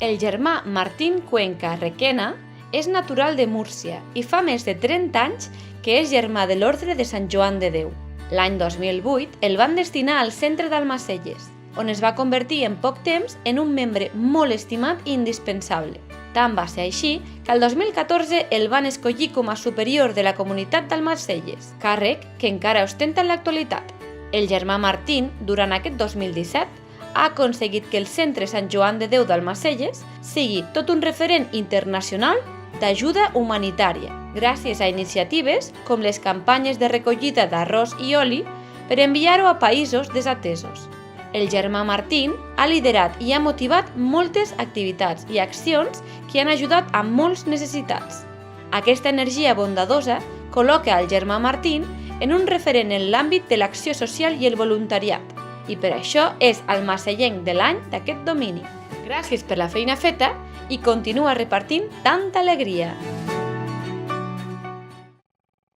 El germà Martín Cuenca Requena és natural de Múrcia i fa més de 30 anys que és germà de l'Ordre de Sant Joan de Déu. L'any 2008 el van destinar al centre d'Almacelles, on es va convertir en poc temps en un membre molt estimat i indispensable. Tant va ser així que el 2014 el van escollir com a superior de la comunitat d'Almacelles, càrrec que encara ostenta en l'actualitat. El germà Martín, durant aquest 2017, ha aconseguit que el Centre Sant Joan de Déu d'Almacelles sigui tot un referent internacional d'ajuda humanitària, gràcies a iniciatives com les campanyes de recollida d'arròs i oli per enviar-ho a països desatesos. El germà Martín ha liderat i ha motivat moltes activitats i accions que han ajudat a molts necessitats. Aquesta energia bondadosa col·loca el germà Martín en un referent en l'àmbit de l'acció social i el voluntariat, i per això és el Almacellenc de l'any d'aquest domini. Gràcies per la feina feta i continua repartint tanta alegria!